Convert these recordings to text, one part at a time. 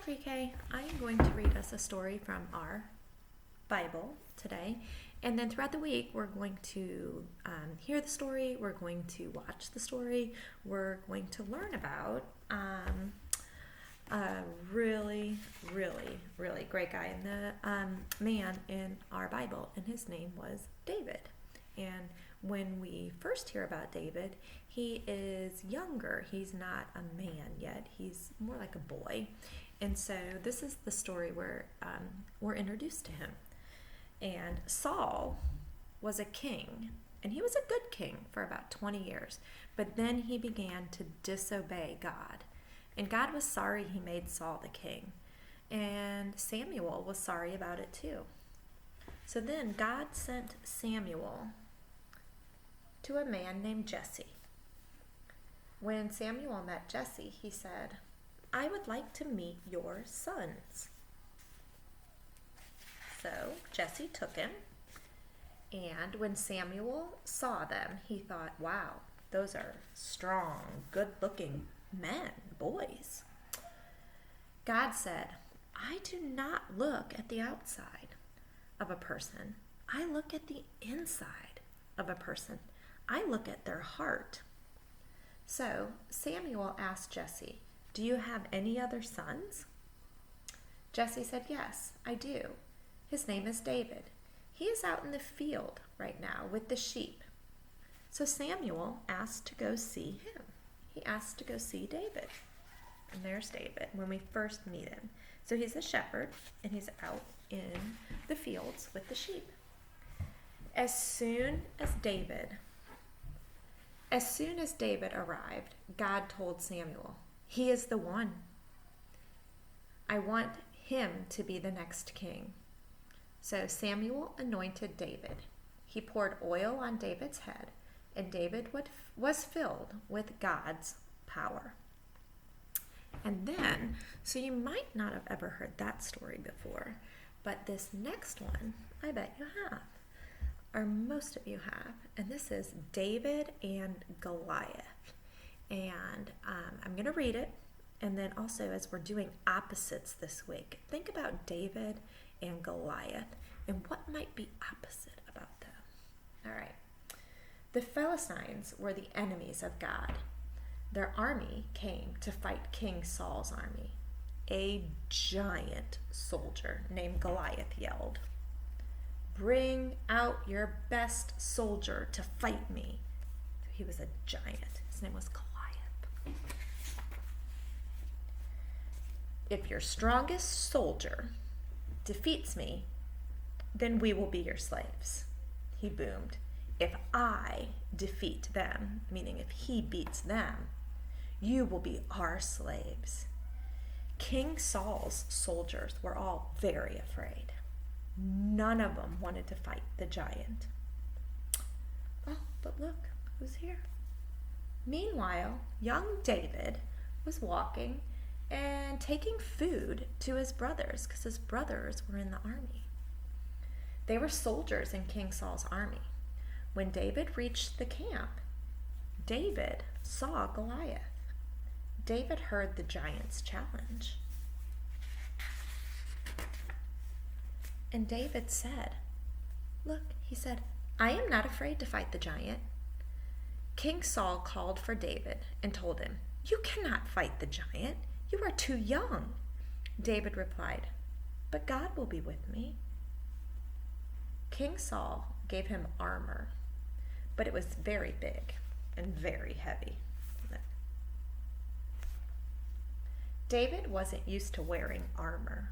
Pre-K. I'm going to read us a story from our Bible today, and then throughout the week we're going to hear the story, we're going to watch the story, we're going to learn about a really great guy, and the man in our Bible, and his name was David. And when we first hear about David, he is younger. He's not a man yet. He's more like a boy. And so this is the story where we're introduced to him. And Saul was a king, and he was a good king for about 20 years. But then he began to disobey God. And God was sorry he made Saul the king. And Samuel was sorry about it too. So then God sent Samuel to a man named Jesse. When Samuel met Jesse, he said, "I would like to meet your sons." So Jesse took him, and when Samuel saw them, he thought, wow, those are strong, good-looking men, boys. God said, "I do not look at the outside of a person. I look at the inside of a person. I look at their heart." So Samuel asked Jesse, "Do you have any other sons?" Jesse said, "Yes, I do. His name is David. He is out in the field right now with the sheep." So Samuel asked to go see him. He asked to go see David. And there's David when we first meet him. So he's a shepherd, and he's out in the fields with the sheep. As soon as David arrived, God told Samuel, "He is the one. I want him to be the next king." So Samuel anointed David. He poured oil on David's head, and David was filled with God's power. And then, so you might not have ever heard that story before, but this next one, I bet you have, or most of you have, and this is David and Goliath. And I'm going to read it, and then also as we're doing opposites this week, think about David and Goliath and what might be opposite about them. All right. The Philistines were the enemies of God. Their army came to fight King Saul's army. A giant soldier named Goliath yelled, "Bring out your best soldier to fight me." He was a giant. His name was Goliath. "If your strongest soldier defeats me, then we will be your slaves," he boomed. "If I defeat them," meaning if he beats them, "you will be our slaves." King Saul's soldiers were all very afraid. None of them wanted to fight the giant. Oh, but look, who's here? Meanwhile, young David was walking and taking food to his brothers because his brothers were in the army. They were soldiers in King Saul's army. When David reached the camp, David saw Goliath. David heard the giant's challenge. And David said, "Look," he said, "I am not afraid to fight the giant." King Saul called for David and told him, "You cannot fight the giant. You are too young." David replied, "But God will be with me." King Saul gave him armor, but it was very big and very heavy. David wasn't used to wearing armor.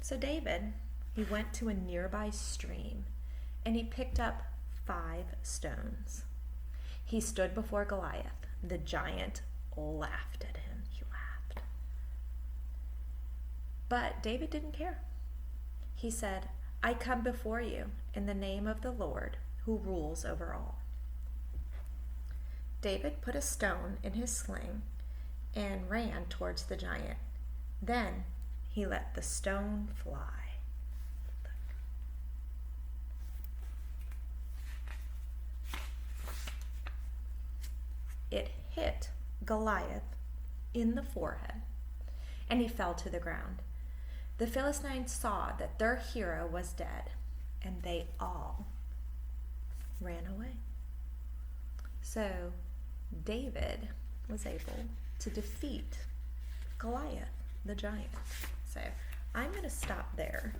So David, he went to a nearby stream and he picked up 5 stones. He stood before Goliath. The giant laughed at him. He laughed. But David didn't care. He said, "I come before you in the name of the Lord who rules over all." David put a stone in his sling and ran towards the giant. Then he let the stone fly. It hit Goliath in the forehead, and he fell to the ground. The Philistines saw that their hero was dead, and they all ran away. So David was able to defeat Goliath, the giant. So I'm going to stop there,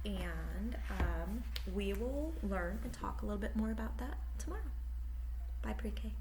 and we will learn and talk a little bit more about that tomorrow. Bye, Pre-K.